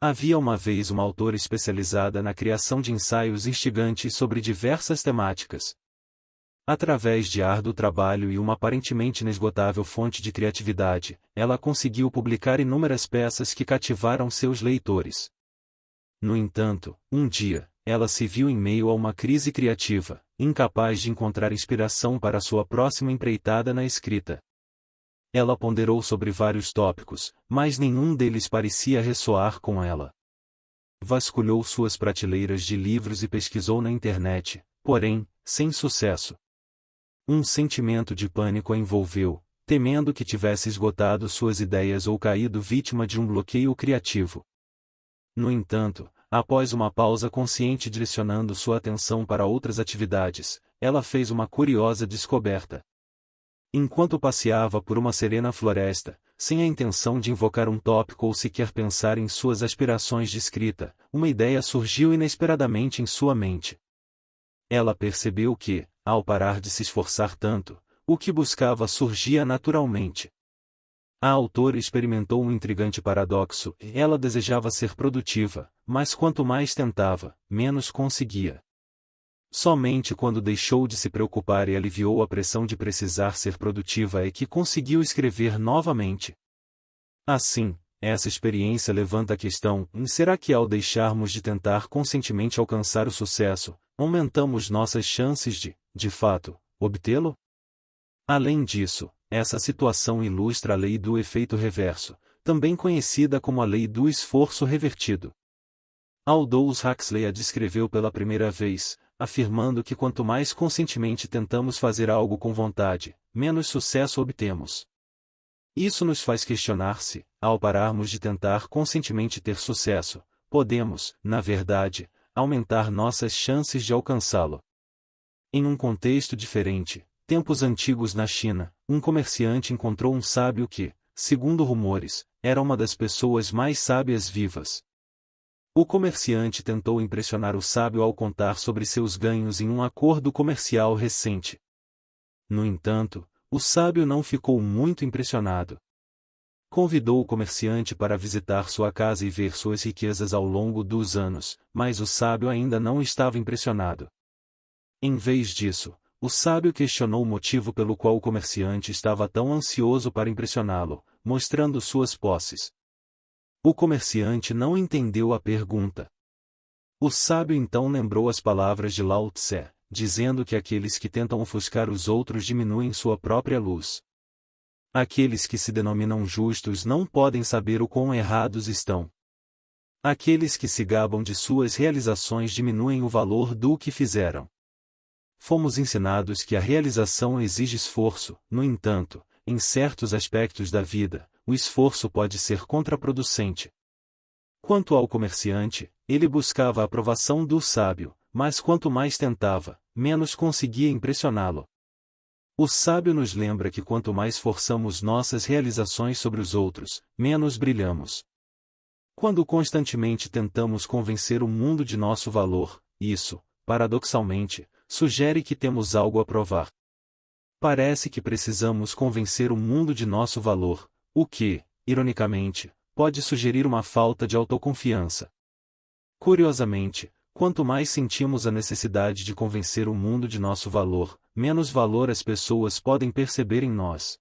Havia uma vez uma autora especializada na criação de ensaios instigantes sobre diversas temáticas. Através de árduo trabalho e uma aparentemente inesgotável fonte de criatividade, ela conseguiu publicar inúmeras peças que cativaram seus leitores. No entanto, um dia, ela se viu em meio a uma crise criativa, incapaz de encontrar inspiração para sua próxima empreitada na escrita. Ela ponderou sobre vários tópicos, mas nenhum deles parecia ressoar com ela. Vasculhou suas prateleiras de livros e pesquisou na internet, porém, sem sucesso. Um sentimento de pânico a envolveu, temendo que tivesse esgotado suas ideias ou caído vítima de um bloqueio criativo. No entanto, após uma pausa consciente direcionando sua atenção para outras atividades, ela fez uma curiosa descoberta. Enquanto passeava por uma serena floresta, sem a intenção de invocar um tópico ou sequer pensar em suas aspirações de escrita, uma ideia surgiu inesperadamente em sua mente. Ela percebeu que, ao parar de se esforçar tanto, o que buscava surgia naturalmente. A autora experimentou um intrigante paradoxo: ela desejava ser produtiva, mas quanto mais tentava, menos conseguia. Somente quando deixou de se preocupar e aliviou a pressão de precisar ser produtiva é que conseguiu escrever novamente. Assim, essa experiência levanta a questão: será que ao deixarmos de tentar conscientemente alcançar o sucesso, aumentamos nossas chances de fato, obtê-lo? Além disso, essa situação ilustra a lei do efeito reverso, também conhecida como a lei do esforço revertido. Aldous Huxley a descreveu pela primeira vez, afirmando que quanto mais conscientemente tentamos fazer algo com vontade, menos sucesso obtemos. Isso nos faz questionar se, ao pararmos de tentar conscientemente ter sucesso, podemos, na verdade, aumentar nossas chances de alcançá-lo. Em um contexto diferente, tempos antigos na China, um comerciante encontrou um sábio que, segundo rumores, era uma das pessoas mais sábias vivas. O comerciante tentou impressionar o sábio ao contar sobre seus ganhos em um acordo comercial recente. No entanto, o sábio não ficou muito impressionado. Convidou o comerciante para visitar sua casa e ver suas riquezas ao longo dos anos, mas o sábio ainda não estava impressionado. Em vez disso, o sábio questionou o motivo pelo qual o comerciante estava tão ansioso para impressioná-lo, mostrando suas posses. O comerciante não entendeu a pergunta. O sábio então lembrou as palavras de Lao Tse, dizendo que aqueles que tentam ofuscar os outros diminuem sua própria luz. Aqueles que se denominam justos não podem saber o quão errados estão. Aqueles que se gabam de suas realizações diminuem o valor do que fizeram. Fomos ensinados que a realização exige esforço, no entanto, em certos aspectos da vida, o esforço pode ser contraproducente. Quanto ao comerciante, ele buscava a aprovação do sábio, mas quanto mais tentava, menos conseguia impressioná-lo. O sábio nos lembra que quanto mais forçamos nossas realizações sobre os outros, menos brilhamos. Quando constantemente tentamos convencer o mundo de nosso valor, isso, paradoxalmente, sugere que temos algo a provar. Parece que precisamos convencer o mundo de nosso valor, o que, ironicamente, pode sugerir uma falta de autoconfiança. Curiosamente, quanto mais sentimos a necessidade de convencer o mundo de nosso valor, menos valor as pessoas podem perceber em nós.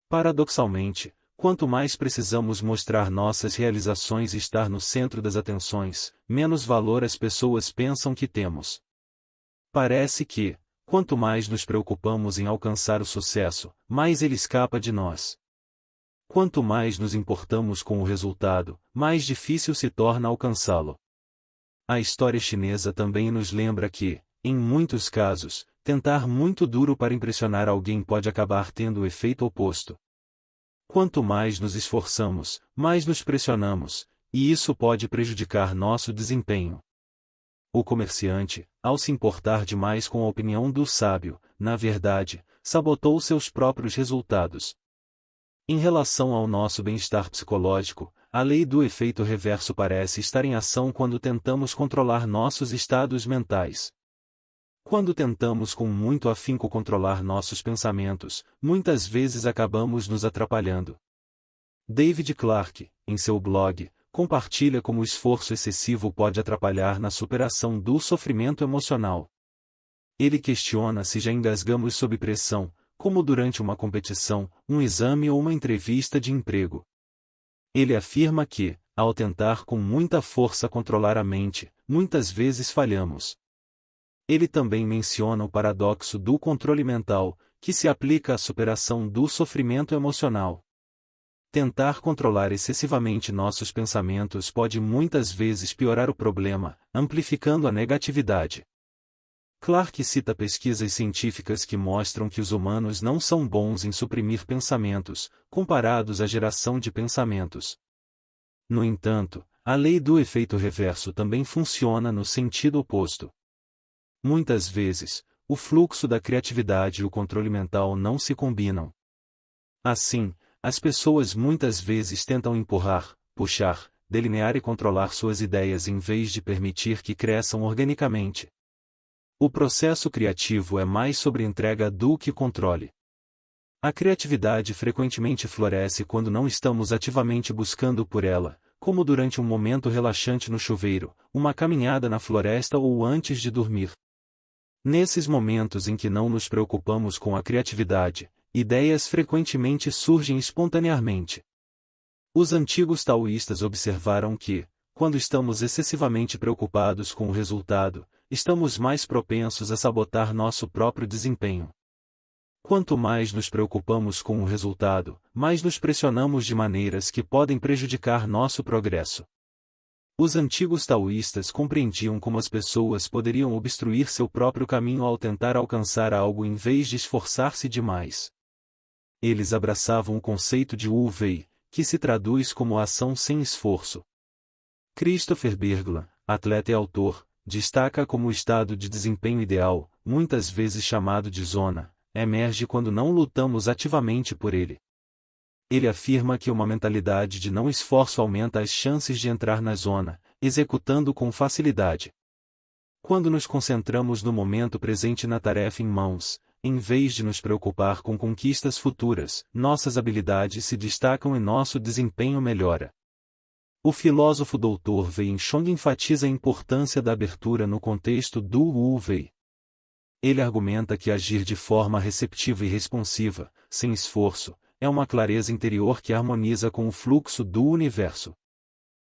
Paradoxalmente, quanto mais precisamos mostrar nossas realizações e estar no centro das atenções, menos valor as pessoas pensam que temos. Parece que, quanto mais nos preocupamos em alcançar o sucesso, mais ele escapa de nós. Quanto mais nos importamos com o resultado, mais difícil se torna alcançá-lo. A história chinesa também nos lembra que, em muitos casos, tentar muito duro para impressionar alguém pode acabar tendo o efeito oposto. Quanto mais nos esforçamos, mais nos pressionamos, e isso pode prejudicar nosso desempenho. O comerciante, ao se importar demais com a opinião do sábio, na verdade, sabotou seus próprios resultados. Em relação ao nosso bem-estar psicológico, a lei do efeito reverso parece estar em ação quando tentamos controlar nossos estados mentais. Quando tentamos com muito afinco controlar nossos pensamentos, muitas vezes acabamos nos atrapalhando. David Clarke, em seu blog, compartilha como o esforço excessivo pode atrapalhar na superação do sofrimento emocional. Ele questiona se já engasgamos sob pressão, como durante uma competição, um exame ou uma entrevista de emprego. Ele afirma que, ao tentar com muita força controlar a mente, muitas vezes falhamos. Ele também menciona o paradoxo do controle mental, que se aplica à superação do sofrimento emocional. Tentar controlar excessivamente nossos pensamentos pode muitas vezes piorar o problema, amplificando a negatividade. Clarke cita pesquisas científicas que mostram que os humanos não são bons em suprimir pensamentos, comparados à geração de pensamentos. No entanto, a lei do efeito reverso também funciona no sentido oposto. Muitas vezes, o fluxo da criatividade e o controle mental não se combinam. Assim, as pessoas muitas vezes tentam empurrar, puxar, delinear e controlar suas ideias em vez de permitir que cresçam organicamente. O processo criativo é mais sobre entrega do que controle. A criatividade frequentemente floresce quando não estamos ativamente buscando por ela, como durante um momento relaxante no chuveiro, uma caminhada na floresta ou antes de dormir. Nesses momentos em que não nos preocupamos com a criatividade, ideias frequentemente surgem espontaneamente. Os antigos taoístas observaram que, quando estamos excessivamente preocupados com o resultado, estamos mais propensos a sabotar nosso próprio desempenho. Quanto mais nos preocupamos com o resultado, mais nos pressionamos de maneiras que podem prejudicar nosso progresso. Os antigos taoístas compreendiam como as pessoas poderiam obstruir seu próprio caminho ao tentar alcançar algo em vez de esforçar-se demais. Eles abraçavam o conceito de Wu Wei, que se traduz como ação sem esforço. Christopher Bergland, atleta e autor, destaca como o estado de desempenho ideal, muitas vezes chamado de zona, emerge quando não lutamos ativamente por ele. Ele afirma que uma mentalidade de não esforço aumenta as chances de entrar na zona, executando com facilidade. Quando nos concentramos no momento presente na tarefa em mãos, em vez de nos preocupar com conquistas futuras, nossas habilidades se destacam e nosso desempenho melhora. O filósofo Dr. Wei Chong enfatiza a importância da abertura no contexto do Wu Wei. Ele argumenta que agir de forma receptiva e responsiva, sem esforço, é uma clareza interior que harmoniza com o fluxo do universo.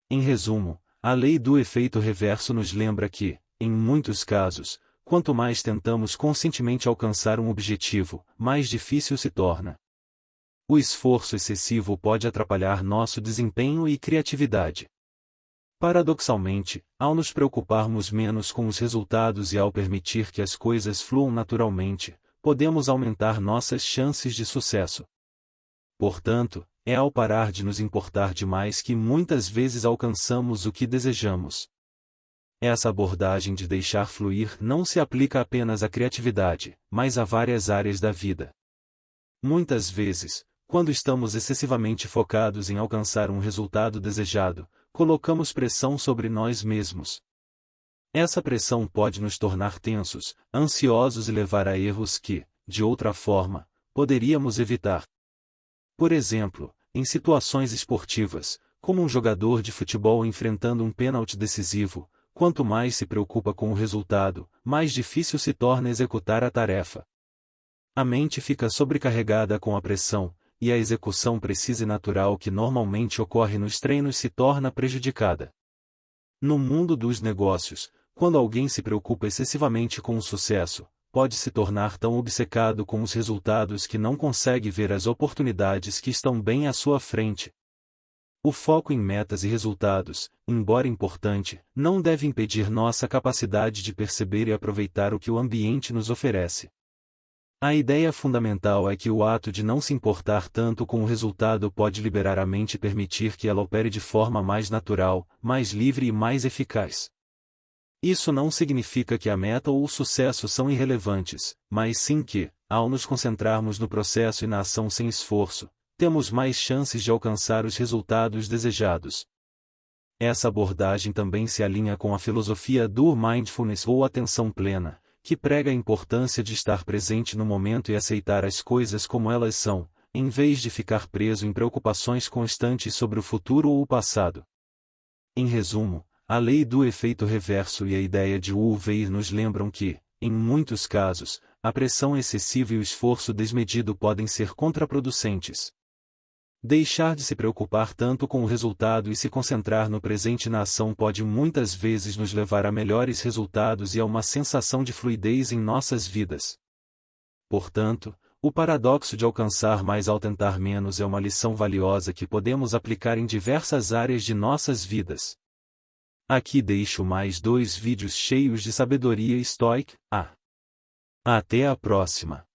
Em resumo, a lei do efeito reverso nos lembra que, em muitos casos, quanto mais tentamos conscientemente alcançar um objetivo, mais difícil se torna. O esforço excessivo pode atrapalhar nosso desempenho e criatividade. Paradoxalmente, ao nos preocuparmos menos com os resultados e ao permitir que as coisas fluam naturalmente, podemos aumentar nossas chances de sucesso. Portanto, é ao parar de nos importar demais que muitas vezes alcançamos o que desejamos. Essa abordagem de deixar fluir não se aplica apenas à criatividade, mas a várias áreas da vida. Muitas vezes, quando estamos excessivamente focados em alcançar um resultado desejado, colocamos pressão sobre nós mesmos. Essa pressão pode nos tornar tensos, ansiosos e levar a erros que, de outra forma, poderíamos evitar. Por exemplo, em situações esportivas, como um jogador de futebol enfrentando um pênalti decisivo, quanto mais se preocupa com o resultado, mais difícil se torna executar a tarefa. A mente fica sobrecarregada com a pressão, e a execução precisa e natural que normalmente ocorre nos treinos se torna prejudicada. No mundo dos negócios, quando alguém se preocupa excessivamente com o sucesso, pode se tornar tão obcecado com os resultados que não consegue ver as oportunidades que estão bem à sua frente. O foco em metas e resultados, embora importante, não deve impedir nossa capacidade de perceber e aproveitar o que o ambiente nos oferece. A ideia fundamental é que o ato de não se importar tanto com o resultado pode liberar a mente e permitir que ela opere de forma mais natural, mais livre e mais eficaz. Isso não significa que a meta ou o sucesso são irrelevantes, mas sim que, ao nos concentrarmos no processo e na ação sem esforço, temos mais chances de alcançar os resultados desejados. Essa abordagem também se alinha com a filosofia do mindfulness ou atenção plena, que prega a importância de estar presente no momento e aceitar as coisas como elas são, em vez de ficar preso em preocupações constantes sobre o futuro ou o passado. Em resumo, a lei do efeito reverso e a ideia de Wu-Wei nos lembram que, em muitos casos, a pressão excessiva e o esforço desmedido podem ser contraproducentes. Deixar de se preocupar tanto com o resultado e se concentrar no presente na ação pode muitas vezes nos levar a melhores resultados e a uma sensação de fluidez em nossas vidas. Portanto, o paradoxo de alcançar mais ao tentar menos é uma lição valiosa que podemos aplicar em diversas áreas de nossas vidas. Aqui deixo mais 2 vídeos cheios de sabedoria estoica. Até a próxima!